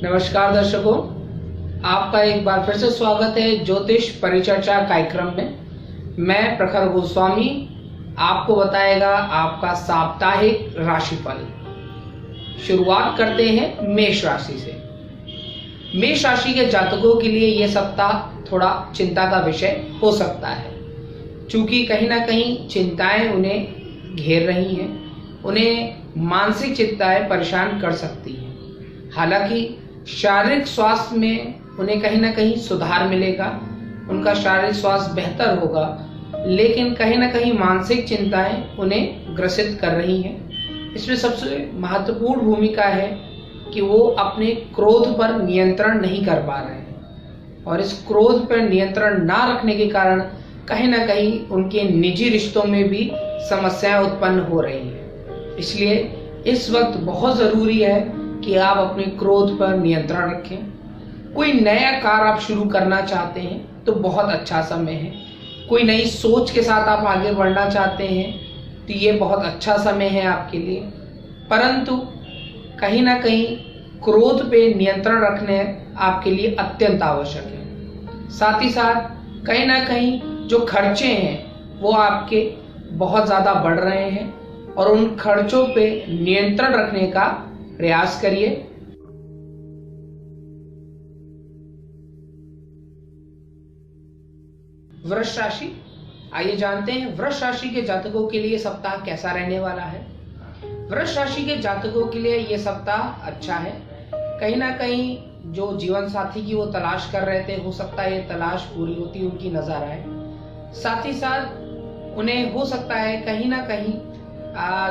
नमस्कार दर्शकों, आपका एक बार फिर से स्वागत है ज्योतिष परिचर्चा कार्यक्रम में। मैं प्रखर गोस्वामी आपको बताएगा आपका साप्ताहिक राशिफल। शुरुआत करते हैं मेष राशि से। मेष राशि के जातकों के लिए यह सप्ताह थोड़ा चिंता का विषय हो सकता है, क्योंकि कहीं ना कहीं चिंताएं उन्हें घेर रही हैं, उन्हें मानसिक चिंताएं परेशान कर सकती हैं। हालांकि शारीरिक स्वास्थ्य में उन्हें कहीं ना कहीं सुधार मिलेगा, उनका शारीरिक स्वास्थ्य बेहतर होगा, लेकिन कहीं ना कहीं मानसिक चिंताएं उन्हें ग्रसित कर रही हैं। इसमें सबसे महत्वपूर्ण भूमिका है कि वो अपने क्रोध पर नियंत्रण नहीं कर पा रहे हैं, और इस क्रोध पर नियंत्रण ना रखने के कारण कहीं ना कहीं उनके निजी रिश्तों में भी समस्याएं उत्पन्न हो रही हैं। इसलिए इस वक्त बहुत ज़रूरी है कि आप अपने क्रोध पर नियंत्रण रखें। कोई नया कार्य आप शुरू करना चाहते हैं तो बहुत अच्छा समय है। कोई नई सोच के साथ आप आगे बढ़ना चाहते हैं तो ये बहुत अच्छा समय है आपके लिए। परंतु कहीं ना कहीं क्रोध पे नियंत्रण रखने आपके लिए अत्यंत आवश्यक है। साथ ही साथ कहीं ना कहीं जो खर्चे हैं वो आपके बहुत ज़्यादा बढ़ रहे हैं, और उन खर्चों पे नियंत्रण रखने का प्रयास करिए। वृष राशि, आइए जानते हैं वृष राशि के जातकों के लिए सप्ताह कैसा रहने वाला है। वृष राशि के जातकों के लिए यह सप्ताह अच्छा है। कहीं ना कहीं जो जीवन साथी की वो तलाश कर रहे थे, हो सकता है ये तलाश पूरी होती उनकी नजर आए। साथ ही साथ उन्हें हो सकता है कहीं ना कहीं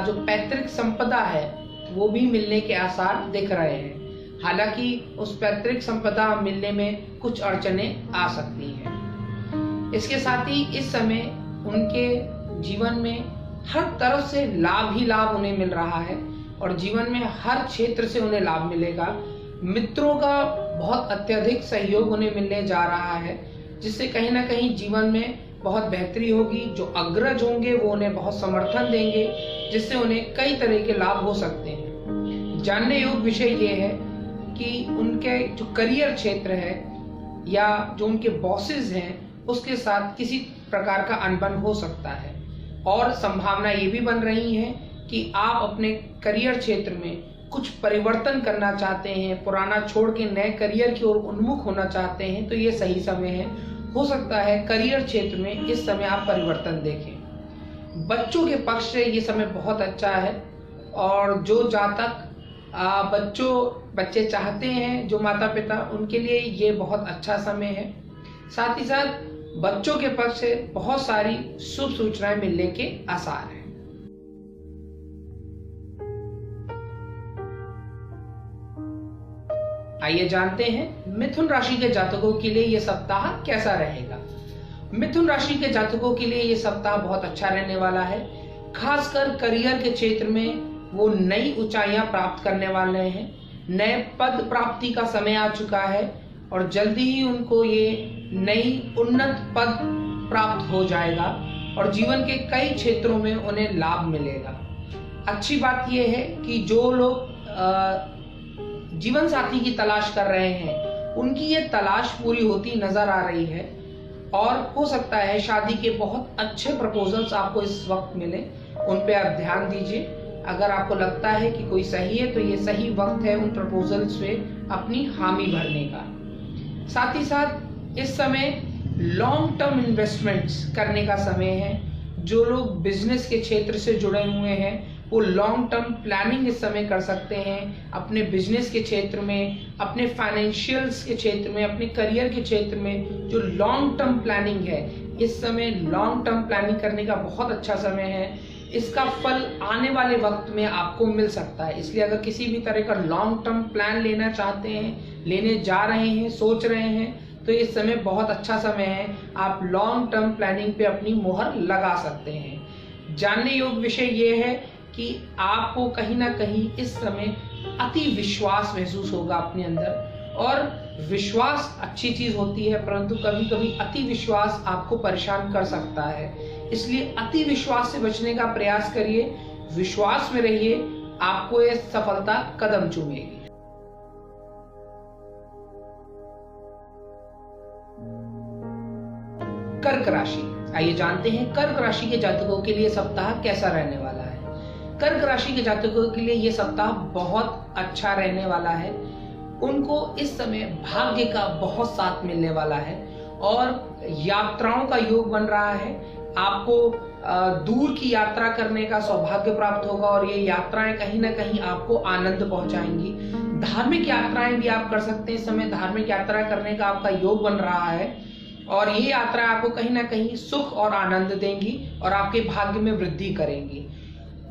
जो पैतृक संपदा है वो भी मिलने के आसार दिख रहे हैं। हालांकि उस पैतृक संपदा मिलने में कुछ अड़चनें आ सकती हैं। इसके साथ ही इस समय उनके जीवन में हर तरफ से लाभ ही लाभ उन्हें मिल रहा है, और जीवन में हर क्षेत्र से उन्हें लाभ मिलेगा। मित्रों का बहुत अत्यधिक सहयोग उन्हें मिलने जा रहा है, जिससे कहीं ना कहीं जीवन में बहुत बेहतरी होगी। जो अग्रज होंगे वो उन्हें बहुत समर्थन देंगे, जिससे उन्हें कई तरह के लाभ हो सकते हैं। जानने योग्य विषय ये है कि उनके जो करियर क्षेत्र है या जो उनके बॉसेस हैं उसके साथ किसी प्रकार का अनबन हो सकता है, और संभावना ये भी बन रही है कि आप अपने करियर क्षेत्र में कुछ परिवर्तन करना चाहते हैं, पुराना छोड़ के नए करियर की ओर उन्मुख होना चाहते हैं, तो ये सही समय है। हो सकता है करियर क्षेत्र में इस समय आप परिवर्तन देखें। बच्चों के पक्ष से ये समय बहुत अच्छा है, और जो जातक बच्चे चाहते हैं, जो माता पिता, उनके लिए ये बहुत अच्छा समय है। साथ ही साथ बच्चों के पक्ष से बहुत सारी शुभ सूचनाएं मिलने के आसार हैं। आइए जानते हैं मिथुन राशि के जातकों के लिए यह सप्ताह कैसा रहेगा। मिथुन राशि के जातकों के लिए यह सप्ताह बहुत अच्छा रहने वाला है। खासकर करियर के क्षेत्र में वो नई ऊंचाइयां प्राप्त करने वाले हैं। नए पद प्राप्ति का समय आ चुका है, और जल्दी ही उनको ये नई उन्नत पद प्राप्त हो जाएगा, और जीवन के कई क्षेत्रों में उन्हें लाभ मिलेगा। अच्छी बात यह है कि जो लोग जीवन साथी की तलाश कर रहे हैं उनकी ये तलाश पूरी होती नजर आ रही है, और हो सकता है शादी के बहुत अच्छे प्रपोजल्स आपको इस वक्त मिले। उन पे आप ध्यान दीजिए। अगर आपको लगता है कि कोई सही है तो ये सही वक्त है उन प्रपोजल्स पे अपनी हामी भरने का। साथ ही साथ इस समय लॉन्ग टर्म इन्वेस्टमेंट्स करने का समय है। जो लोग बिजनेस के क्षेत्र से जुड़े हुए हैं वो लॉन्ग टर्म प्लानिंग इस समय कर सकते हैं। अपने बिजनेस के क्षेत्र में, अपने फाइनेंशियल्स के क्षेत्र में, अपने करियर के क्षेत्र में जो लॉन्ग टर्म प्लानिंग है, इस समय लॉन्ग टर्म प्लानिंग करने का बहुत अच्छा समय है। इसका फल आने वाले वक्त में आपको मिल सकता है। इसलिए अगर किसी भी तरह का लॉन्ग टर्म प्लान लेना चाहते हैं, लेने जा रहे हैं, सोच रहे हैं, तो इस समय बहुत अच्छा समय है। आप लॉन्ग टर्म प्लानिंग पे अपनी मोहर लगा सकते हैं। जानने योग्य विषय ये है कि आपको कहीं ना कहीं इस समय अति विश्वास महसूस होगा अपने अंदर, और विश्वास अच्छी चीज होती है, परंतु कभी कभी अति विश्वास आपको परेशान कर सकता है। इसलिए अति विश्वास से बचने का प्रयास करिए, विश्वास में रहिए, आपको ये सफलता कदम चूमेगी। कर्क राशि। आइए जानते हैं कर्क राशि के जातकों के लिए सप्ताह कैसा रहने वाला है। कर्क राशि के जातकों के लिए यह सप्ताह बहुत अच्छा रहने वाला है। उनको इस समय भाग्य का बहुत साथ मिलने वाला है और यात्राओं का योग बन रहा है। आपको दूर की यात्रा करने का सौभाग्य प्राप्त होगा और ये यात्राएं कहीं ना कहीं आपको आनंद पहुंचाएंगी। धार्मिक यात्राएं भी आप कर सकते हैं। इस समय धार्मिक यात्रा करने का आपका योग बन रहा है और ये यात्रा आपको कहीं ना कहीं सुख और आनंद देंगी और आपके भाग्य में वृद्धि करेंगी।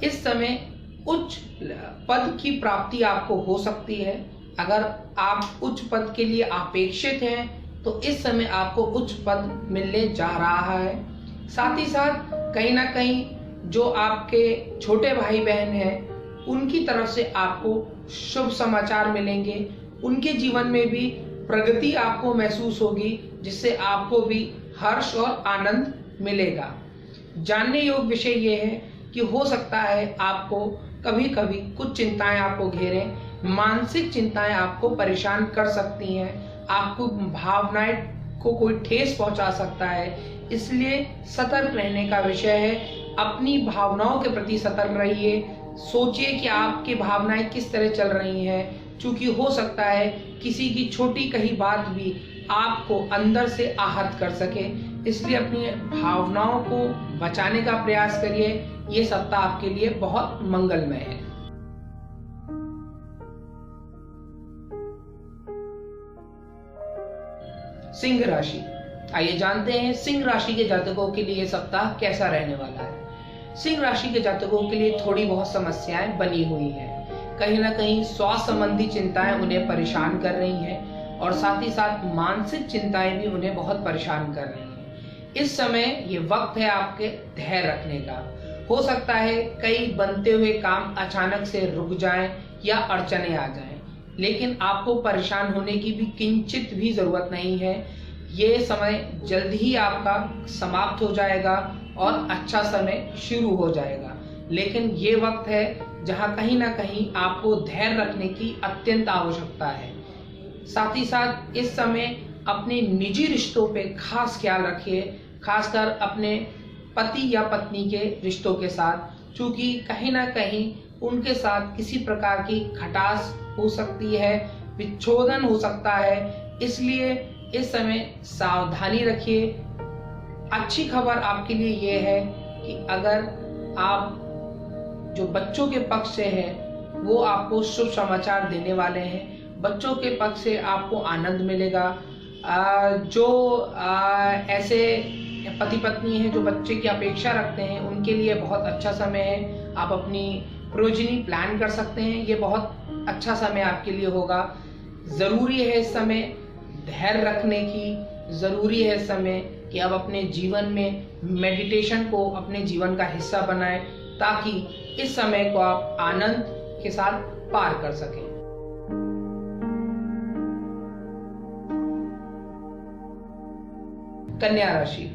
इस समय उच्च पद की प्राप्ति आपको हो सकती है। अगर आप उच्च पद के लिए अपेक्षित हैं तो इस समय आपको उच्च पद मिलने जा रहा है। साथ ही साथ कहीं ना कहीं जो आपके छोटे भाई बहन हैं उनकी तरफ से आपको शुभ समाचार मिलेंगे। उनके जीवन में भी प्रगति आपको महसूस होगी जिससे आपको भी हर्ष और आनंद मिलेगा। जानने योग्य विषय ये है कि हो सकता है आपको कभी कभी कुछ चिंताएं आपको घेरें। मानसिक चिंताएं आपको परेशान कर सकती हैं। आपको भावनाएं को कोई ठेस पहुंचा सकता है, इसलिए सतर्क रहने का विषय है। अपनी भावनाओं के प्रति सतर्क रहिए। सोचिए कि आपकी भावनाएं किस तरह चल रही हैं, क्योंकि हो सकता है किसी की छोटी कही बात भी आपको अंदर से आहत कर सके। इसलिए अपनी भावनाओं को बचाने का प्रयास करिए। ये सप्ताह आपके लिए बहुत मंगलमय है। सिंह राशि। आइए जानते हैं सिंह राशि के जातकों के लिए सप्ताह कैसा रहने वाला है। सिंह राशि के जातकों के लिए थोड़ी बहुत समस्याएं बनी हुई हैं। कहीं ना कहीं स्वास्थ्य संबंधी चिंताएं उन्हें परेशान कर रही हैं और साथ ही साथ मानसिक चिंताएं भी उन्हें बहुत परेशान कर रही हैं। इस समय ये वक्त है आपके धैर्य रखने का। हो सकता है कई बनते हुए काम अचानक से रुक जाएं या अड़चने आ जाएं, लेकिन आपको परेशान होने की भी किंचित भी जरूरत नहीं है। ये समय जल्द ही आपका समाप्त हो जाएगा और अच्छा समय शुरू हो जाएगा। लेकिन ये वक्त है जहां कहीं ना कहीं आपको धैर्य रखने की अत्यंत आवश्यकता है। साथ ही साथ इस समय अपने निजी रिश्तों पे खास ख्याल रखिए, खासकर अपने पति या पत्नी के रिश्तों के साथ, क्योंकि कहीं ना कहीं उनके साथ किसी प्रकार की खटास हो सकती है, विच्छोदन हो सकता है। इसलिए इस समय सावधानी रखिए। अच्छी खबर आपके लिए ये है कि अगर आप जो बच्चों के पक्ष से है वो आपको शुभ समाचार देने वाले हैं। बच्चों के पक्ष से आपको आनंद मिलेगा। जो ऐसे पति पत्नी हैं जो बच्चे की अपेक्षा रखते हैं उनके लिए बहुत अच्छा समय है। आप अपनी प्रोजनी प्लान कर सकते हैं। ये बहुत अच्छा समय आपके लिए होगा। जरूरी है इस समय धैर्य रखने की। जरूरी है इस समय कि आप अपने जीवन में मेडिटेशन को अपने जीवन का हिस्सा बनाएं, ताकि इस समय को आप आनंद के साथ पार कर सकें। कन्या राशि।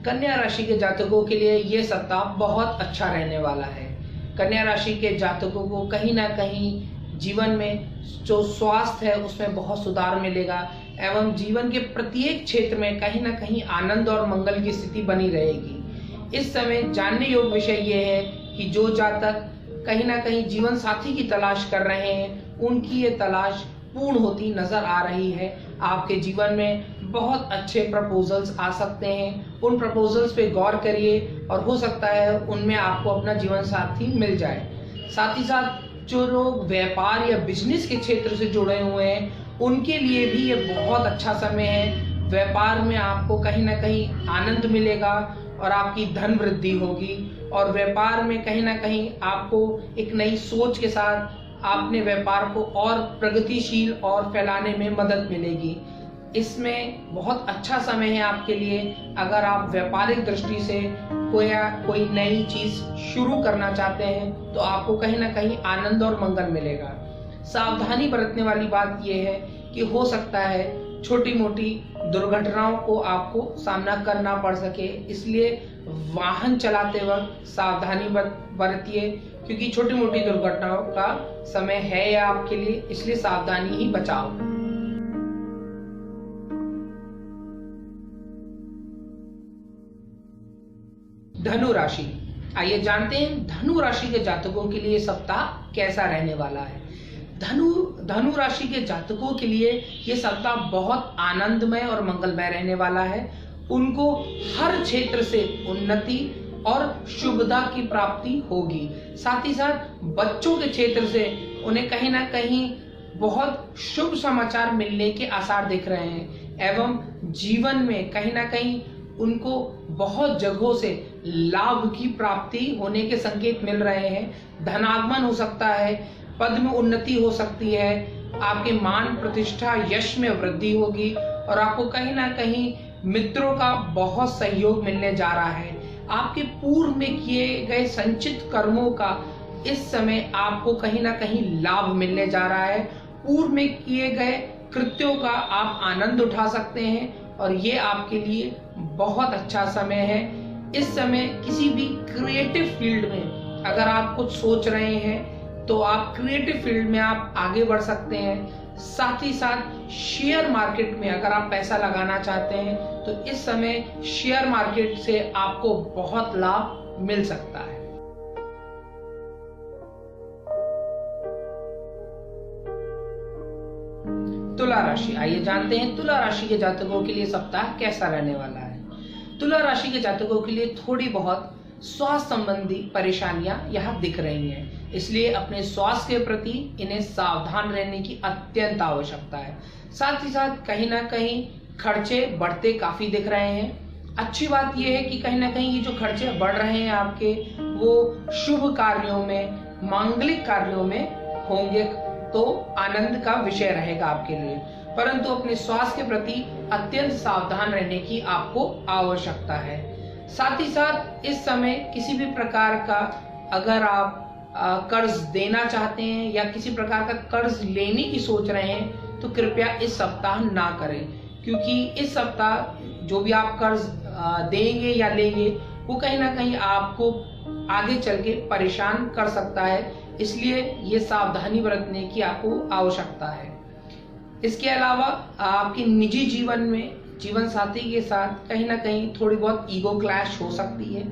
कन्या राशि के जातकों के लिए ये सप्ताह बहुत अच्छा रहने वाला है। कन्या राशि के जातकों को कहीं ना कहीं जीवन में जो स्वास्थ्य है उसमें बहुत सुधार मिलेगा एवं जीवन के प्रत्येक क्षेत्र में कहीं ना कहीं आनंद और मंगल की स्थिति बनी रहेगी। इस समय जानने योग्य विषय ये है कि जो जातक कहीं ना कहीं जीवन साथी की तलाश कर रहे हैं उनकी ये तलाश पूर्ण होती नजर आ रही है। आपके जीवन में बहुत अच्छे प्रपोजल्स आ सकते हैं। उन प्रपोजल्स पे गौर करिए और हो सकता है उनमें आपको अपना जीवन साथी मिल जाए। साथ ही साथ जो लोग व्यापार या बिजनेस के क्षेत्र से जुड़े हुए हैं उनके लिए भी ये बहुत अच्छा समय है। व्यापार में आपको कहीं ना कहीं आनंद मिलेगा और आपकी धन वृद्धि होगी और व्यापार में कहीं ना कहीं आपको एक नई सोच के साथ अपने व्यापार को और प्रगतिशील और फैलाने में मदद मिलेगी। इसमें बहुत अच्छा समय है आपके लिए। अगर आप व्यापारिक दृष्टि से कोई नई चीज शुरू करना चाहते हैं तो आपको कहीं ना कहीं आनंद और मंगल मिलेगा। सावधानी बरतने वाली बात यह है कि हो सकता है छोटी मोटी दुर्घटनाओं को आपको सामना करना पड़ सके, इसलिए वाहन चलाते वक्त सावधानी बरतिए, क्योंकि छोटी मोटी दुर्घटनाओं का समय है या आपके लिए, इसलिए सावधानी ही बचाओ। धनु राशि, आइए जानते हैं धनु राशि के जातकों के लिए सप्ताह कैसा रहने वाला है। धनु राशि के जातकों के लिए ये सप्ताह बहुत आनंदमय और मंगलमय रहने वाला है। उनको हर क्षेत्र से उन्नति और शुभता की प्राप्ति होगी। साथ ही साथ बच्चों के क्षेत्र से उन्हें कहीं ना कहीं बहुत शुभ समाचार मिलने के आसार दिख रहे हैं एवं जीवन में कहीं ना कहीं उनको बहुत जगहों से लाभ की प्राप्ति होने के संकेत मिल रहे हैं। धनागमन हो सकता है, पद में उन्नति हो सकती है, आपके मान प्रतिष्ठा यश में वृद्धि होगी और आपको कहीं ना कहीं मित्रों का बहुत सहयोग मिलने जा रहा है। आपके पूर्व में किए गए संचित कर्मों का इस समय आपको कहीं ना कहीं लाभ मिलने जा रहा है। पूर्व में किए गए कृत्यों का आप आनंद उठा सकते हैं और ये आपके लिए बहुत अच्छा समय है। इस समय किसी भी क्रिएटिव फील्ड में अगर आप कुछ सोच रहे हैं तो आप क्रिएटिव फील्ड में आप आगे बढ़ सकते हैं। साथ ही साथ शेयर मार्केट में अगर आप पैसा लगाना चाहते हैं तो इस समय शेयर मार्केट से आपको बहुत लाभ मिल सकता है। तुला राशि, आइए जानते हैं तुला राशि के जातकों के लिए सप्ताह कैसा रहने वाला है। तुला राशि के जातकों के लिए थोड़ी बहुत स्वास्थ्य संबंधी परेशानियां यहाँ दिख रही हैं, इसलिए अपने स्वास्थ्य के प्रति इन्हें सावधान रहने की अत्यंत आवश्यकता है। साथ ही साथ कहीं ना कहीं खर्चे बढ़ते काफी दिख रहे हैं। अच्छी बात यह है कि कहीं ना कहीं ये जो खर्चे बढ़ रहे हैं आपके वो शुभ कार्यों में, मांगलिक कार्यों में होंगे तो आनंद का विषय रहेगा आपके लिए, परंतु अपने स्वास्थ्य के प्रति अत्यंत सावधान रहने की आपको आवश्यकता है। साथ ही साथ इस समय किसी भी प्रकार का अगर आप कर्ज देना चाहते हैं या किसी प्रकार का कर्ज लेने की सोच रहे हैं तो कृपया इस सप्ताह ना करें, क्योंकि इस सप्ताह जो भी आप कर्ज देंगे या लेंगे वो कहीं ना कहीं आपको आगे चल के परेशान कर सकता है, इसलिए ये सावधानी बरतने की आपको आवश्यकता है। इसके अलावा आपके निजी जीवन में जीवन साथी के साथ कहीं ना कहीं थोड़ी बहुत ईगो क्लैश हो सकती है,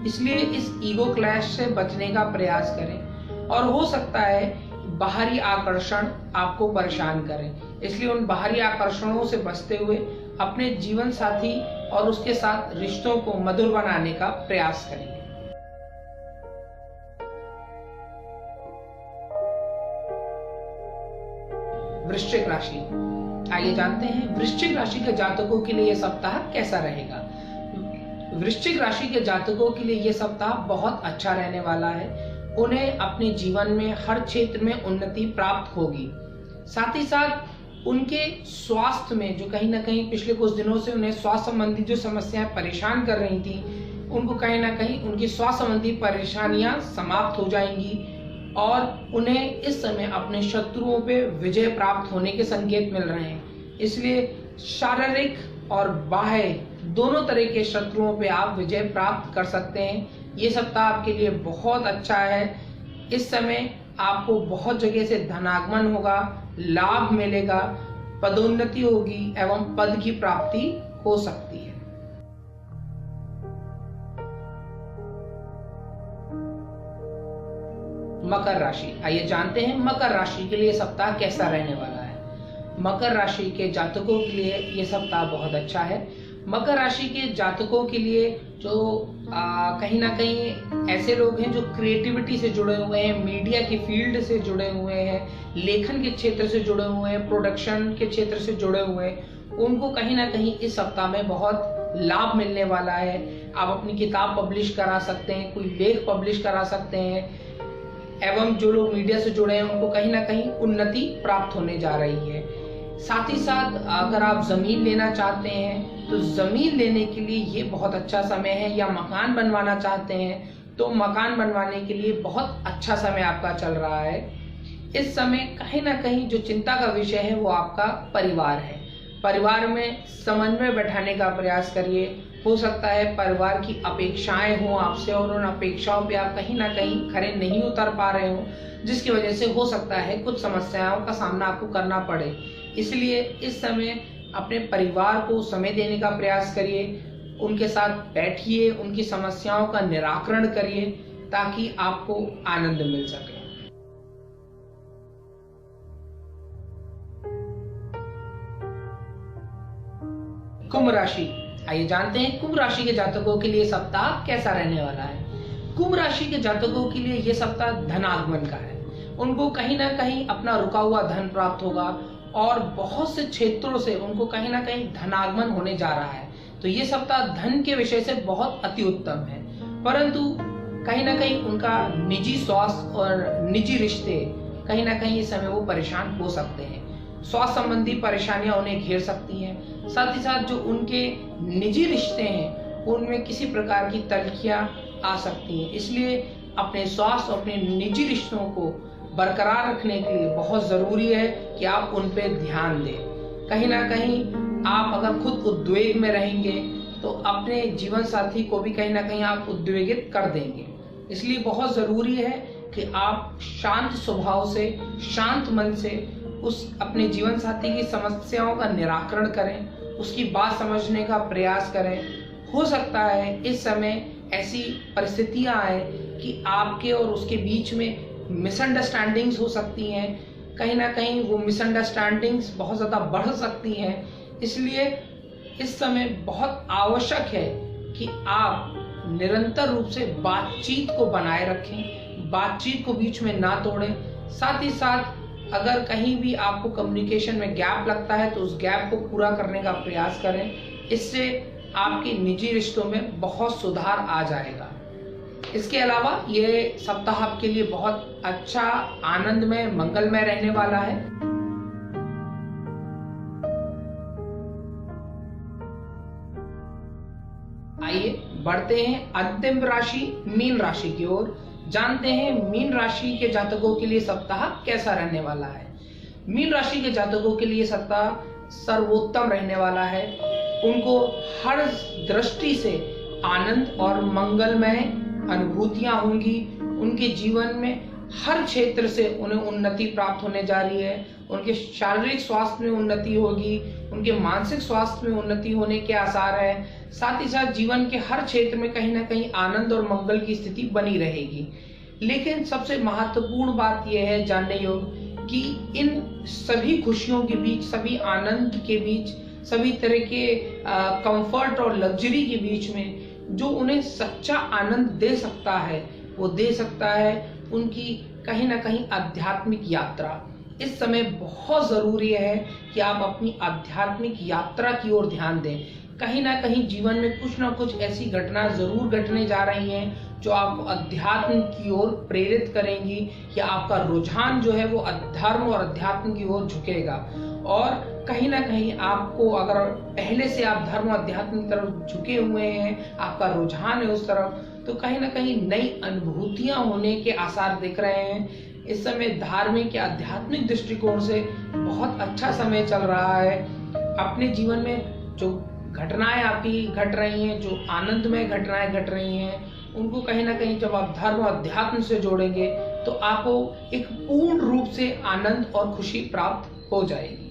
इसलिए इस ईगो क्लैश से बचने का प्रयास करें। और हो सकता है बाहरी आकर्षण आपको परेशान करें, इसलिए उन बाहरी आकर्षणों से बचते हुए अपने जीवन साथी और उसके साथ रिश्तों को मधुर बनाने का प्रयास करें। वृश्चिक राशि, आइए जानते हैं वृश्चिक राशि के जातकों के लिए यह सप्ताह कैसा रहेगा। वृश्चिक राशि के जातकों के लिए यह सप्ताह बहुत अच्छा रहने वाला है। उन्हें अपने जीवन में हर क्षेत्र में उन्नति प्राप्त होगी। साथ ही साथ उनके स्वास्थ्य में जो कहीं ना कहीं पिछले कुछ दिनों से उन्हें स्वास्थ्य संबंधी जो समस्याएं परेशान कर रही थी, उनको कहीं ना कहीं उनकी स्वास्थ्य संबंधी परेशानियां समाप्त हो जाएंगी और उन्हें इस समय अपने शत्रुओं पे विजय प्राप्त होने के संकेत मिल रहे हैं। इसलिए शारीरिक और बाह्य दोनों तरह के शत्रुओं पे आप विजय प्राप्त कर सकते हैं। ये सप्ताह आपके लिए बहुत अच्छा है। इस समय आपको बहुत जगह से धनागमन होगा, लाभ मिलेगा, पदोन्नति होगी एवं पद की प्राप्ति हो सकती है। मकर राशि, आइए जानते हैं मकर राशि के लिए सप्ताह कैसा रहने वाला है। मकर राशि के जातकों के लिए ये सप्ताह बहुत अच्छा है। मकर राशि के जातकों के लिए जो कहीं ना कहीं ऐसे लोग हैं जो क्रिएटिविटी से जुड़े हुए हैं, मीडिया की फील्ड से जुड़े हुए हैं, लेखन के क्षेत्र से जुड़े हुए हैं, प्रोडक्शन के क्षेत्र से जुड़े हुए हैं, उनको कहीं ना कहीं इस सप्ताह में बहुत लाभ मिलने वाला है। आप अपनी किताब पब्लिश करा सकते हैं, कोई लेख पब्लिश करा सकते हैं एवं जो लोग मीडिया से जुड़े हैं उनको कहीं ना कहीं उन्नति प्राप्त होने जा रही है। साथ ही साथ अगर आप जमीन लेना चाहते हैं तो जमीन लेने के लिए ये बहुत अच्छा समय है, या मकान बनवाना चाहते हैं तो मकान बनवाने के लिए बहुत अच्छा समय आपका चल रहा है। इस समय कहीं ना कहीं जो चिंता का विषय है वो आपका परिवार है। परिवार में समन्वय बैठाने का प्रयास करिए। हो सकता है परिवार की अपेक्षाएं हों आपसे और उन अपेक्षाओं पे आप कहीं ना कहीं खरे नहीं उतर पा रहे हो, जिसकी वजह से हो सकता है कुछ समस्याओं का सामना आपको करना पड़े। इसलिए इस समय अपने परिवार को समय देने का प्रयास करिए, उनके साथ बैठिए, उनकी समस्याओं का निराकरण करिए ताकि आपको आनंद मिल सके। कुंभ राशि, आइए जानते हैं कुंभ राशि के जातकों के लिए सप्ताह कैसा रहने वाला है। कुंभ राशि के जातकों के लिए यह सप्ताह धनागमन का है। उनको कहीं ना कहीं अपना रुका हुआ धन प्राप्त होगा और बहुत से क्षेत्रों से उनको कहीं ना कहीं धनागमन होने जा रहा है। तो ये सप्ताह धन के विषय से बहुत अति उत्तम है, परंतु कहीं ना कहीं उनका निजी स्वास्थ्य और निजी रिश्ते कहीं ना कहीं इस समय वो परेशान हो सकते हैं। स्वास्थ्य संबंधी परेशानियां उन्हें घेर सकती हैं। साथ ही साथ जो उनके निजी रिश्ते हैं उनमें किसी प्रकार की तल्खियां आ सकती हैं। इसलिए अपने स्वास्थ्य और अपने निजी रिश्तों को बरकरार रखने के लिए बहुत जरूरी है कि आप उन पे ध्यान दें। कहीं ना कहीं आप अगर खुद उद्वेग में रहेंगे तो अपने जीवन साथी को भी कहीं ना कहीं आप उद्वेगित कर देंगे। इसलिए बहुत जरूरी है कि आप शांत स्वभाव से, शांत मन से उस अपने जीवन साथी की समस्याओं का निराकरण करें, उसकी बात समझने का प्रयास करें। हो सकता है इस समय ऐसी परिस्थितियां आए कि आपके और उसके बीच में मिसअंडरस्टैंडिंग्स हो सकती हैं। कहीं ना कहीं वो मिसअंडरस्टैंडिंग्स बहुत ज़्यादा बढ़ सकती हैं। इसलिए इस समय बहुत आवश्यक है कि आप निरंतर रूप से बातचीत को बनाए रखें, बातचीत को बीच में ना तोड़ें। साथ ही साथ अगर कहीं भी आपको कम्युनिकेशन में गैप लगता है तो उस गैप को पूरा करने का प्रयास करें। इससे आपके निजी रिश्तों में बहुत सुधार आ जाएगा। इसके अलावा ये सप्ताह आपके लिए बहुत अच्छा, आनंदमय, मंगलमय रहने वाला है। आइए बढ़ते हैं अंतिम राशि मीन राशि की ओर। जानते हैं मीन राशि के जातकों के लिए सप्ताह कैसा रहने वाला है। मीन राशि के जातकों के लिए सप्ताह सर्वोत्तम रहने वाला है। उनको हर दृष्टि से आनंद और मंगलमय अनुभूतियां होंगी। उनके जीवन में हर क्षेत्र से उन्हें उन्नति प्राप्त होने जा रही है। उनके शारीरिक स्वास्थ्य में उन्नति होगी, उनके मानसिक स्वास्थ्य में उन्नति होने के आसार है। साथ ही साथ जीवन के हर क्षेत्र में कहीं ना कहीं आनंद और मंगल की स्थिति बनी रहेगी। लेकिन सबसे महत्वपूर्ण बात यह है जानने योग्य कि इन सभी खुशियों के बीच, सभी आनंद के बीच, सभी तरह के कंफर्ट और लग्जरी के बीच में जो उन्हें सच्चा आनंद दे सकता है वो दे सकता है उनकी कहीं ना कहीं आध्यात्मिक यात्रा। इस समय बहुत जरूरी है कि आप अपनी आध्यात्मिक यात्रा की ओर ध्यान दें। कहीं ना कहीं जीवन में कुछ ना कुछ ऐसी घटना जरूर घटने जा रही हैं जो आपको अध्यात्म की ओर प्रेरित करेंगी, या आपका रुझान जो है वो धर्म और अध्यात्म की ओर झुकेगा। और कहीं ना कहीं आपको, अगर पहले से आप धर्म और अध्यात्म की तरफ झुके हुए हैं, आपका रुझान है उस तरफ, तो कहीं ना कहीं नई अनुभूतियां होने के आसार दिख रहे हैं। इस समय धार्मिक या आध्यात्मिक दृष्टिकोण से बहुत अच्छा समय चल रहा है। अपने जीवन में जो घटनाएं आपकी घट रही हैं, जो आनंदमय घटनाएं घट रही हैं, उनको कहीं ना कहीं जब आप धर्म और अध्यात्म से जोड़ेंगे तो आपको एक पूर्ण रूप से आनंद और खुशी प्राप्त हो जाएगी।